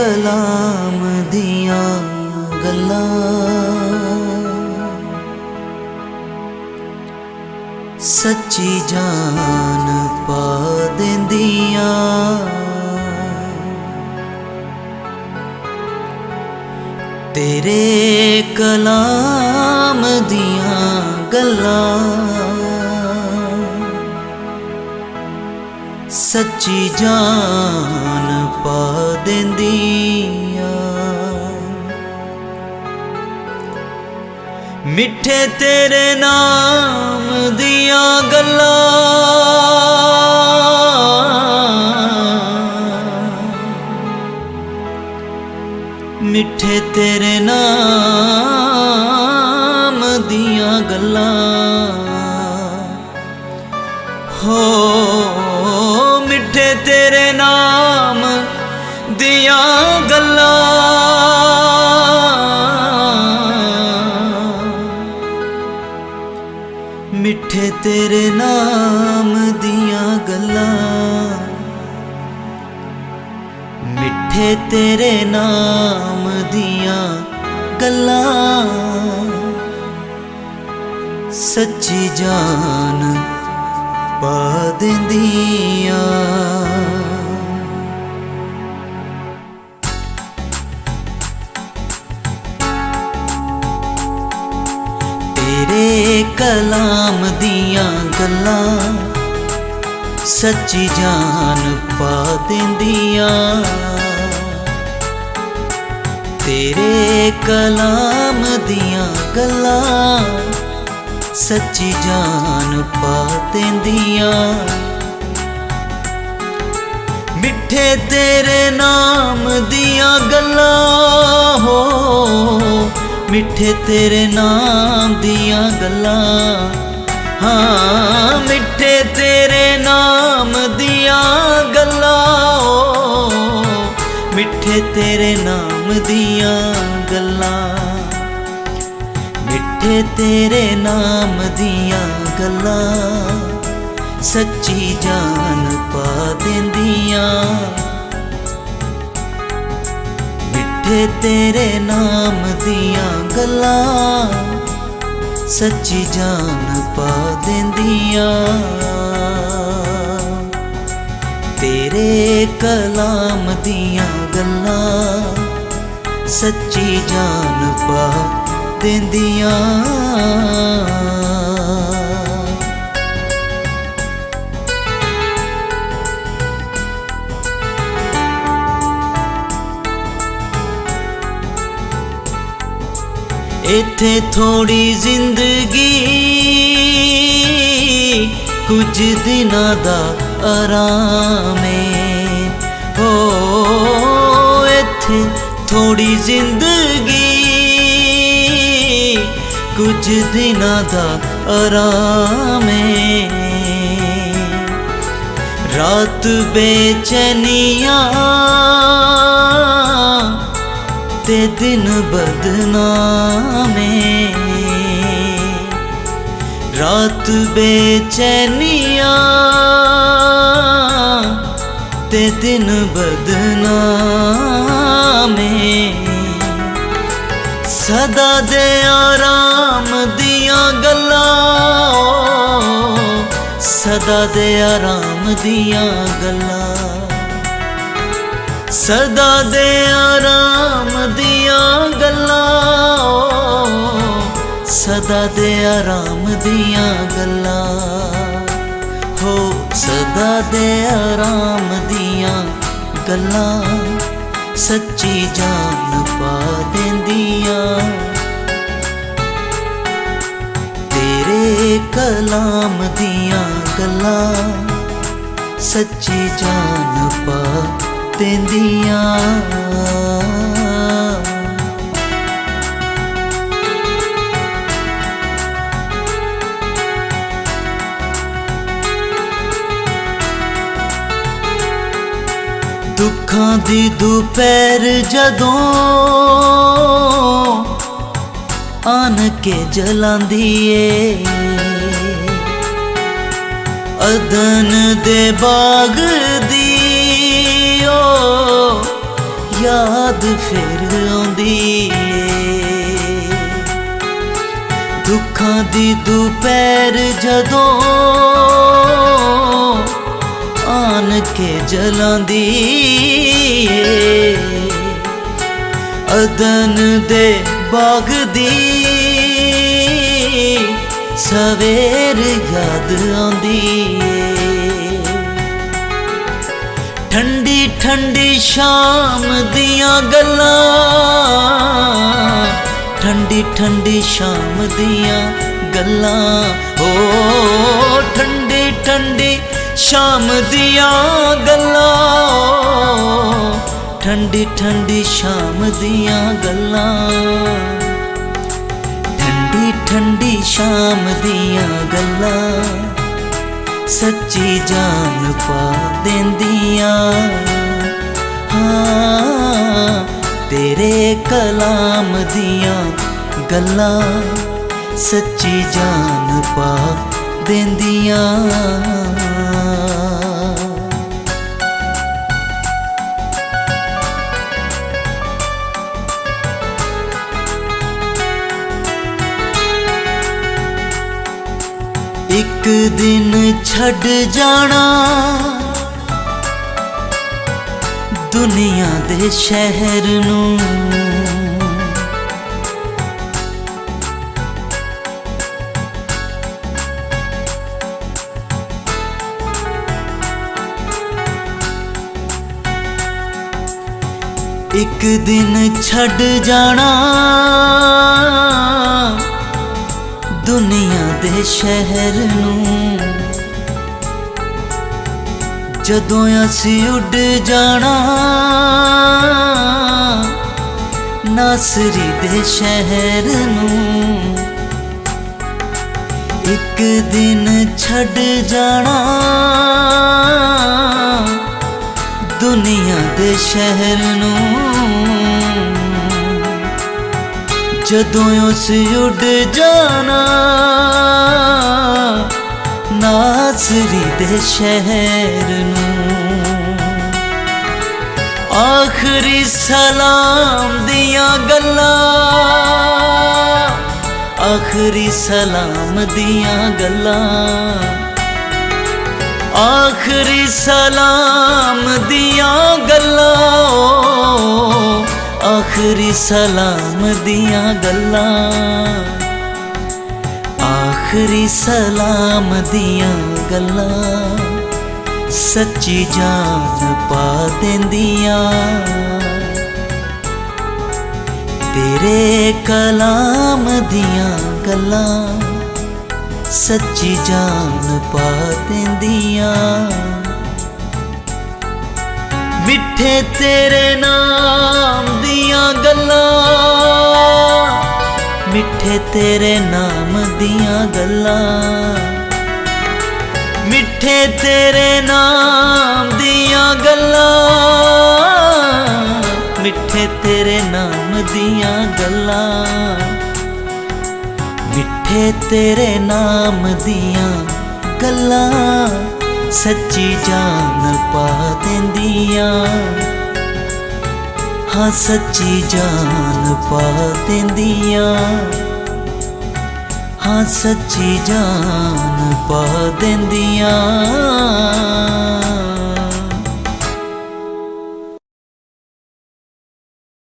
कलाम दिया गल्लां सच्ची जान पा देंदियां। तेरे कलाम दिया गल्लां सच्ची जान पा देंदियां। मिठे तेरे नाम दिया गल्लां मिठे तेरे नाम दिया गल्लां हो मिठे तेरे नाम दिया गल्लां मिठे तेरे नाम दिया गल्लां मिठे तेरे नाम दिया गल्लां सच्ची जान पा देंदियां। तेरे कलाम दिया गल्लां सच्ची जान पा देंदियां। तेरे कलाम दिया गल्लां सच्ची जान पा देंदियां। मिठे तेरे नाम दिया गल्लां हो मिठे तेरे नाम दिया गल्लां हाँ मिठे तेरे नाम दिया गल्लां मिठे तेरे नाम दिया गल्लां मिठे तेरे नाम दिया गल्लां सच्ची जान पा देंदियां। मिठे तेरे नाम दिया गल्लां सच्ची जान पा देंदियां। तेरे कलाम दिया गल्लां सच्ची जान पा देंदियां। इत्थे थोड़ी जिंदगी कुछ दिनां दा आराम हो इत्थे थोड़ी जिंदगी कुछ दिनां दा आराम रात बेचैनियां ते दिन बदनामे रात बेचैनियां ते दिन बदनामे सदा दे आराम दिया गल्लां सदा दे आराम दिया गल्लां सदा दे आराम दिया गल्लां सदा दे आराम दिया गल्लां हो सदा दे आराम दिया गल्लां सच्ची जान पा देंदियां। तेरे कलाम दिया गल्लां सच्ची जान पा देंदियां। दुखां दी दोपहर जदों आन के जलांदी ए अदन दे बाग दी याद फिर आउंदी ए। दुखां दी दोपहर जदों आन के जलांदी ए। अदन दे बाग दी सवेर याद आउंदी ए। ठंडी ठंडी शाम दियां गल्लां, ठंडी ठंडी शाम दियां गल्लां, ओ ठंडी ठंडी शाम दियां गल्लां, ठंडी ठंडी शाम दियां गल्लां, ठंडी ठंडी शाम दियां गल्लां, सच्ची जान पा देंदियां। हाँ तेरे कलाम दियां गल्लां, सच्ची जान पा देंदियां। एक दिन छड़ जाना दुनिया दे शहर नूं, एक दिन छड़ जाना दुनिया दे शहर नूं। जदों असी उड़ जाना नासरी दे शहर नूं। एक दिन छड़ जाना दुनिया दे शहर नूं। जदों असी उड़ जाना नासरी दे शहर नूं। आखरी सलाम दियां गल्लां, आखरी सलाम दियां गल्लां, आखरी सलाम दियां गल्लां, आखरी सलाम दियां गल्लां, आखरी सलाम दियां गल्लां, सच्ची जान पा देंदियां। तेरे कलाम दियां गल्लां, सच्ची जान पा देंदियां। मिठे तेरे नाम दियां गल्लां, मिठे तेरे नाम दियां गल्लां, मिठे तेरे नाम दियां गल्लां, मिठे तेरे नाम दियां गल्लां, मिठे तेरे नाम दियां गल्लां, सच्ची जान पा देंदियां। हाँ सच्ची जान पा देंदियां, हाँ सच्ची जान पा देंदियां।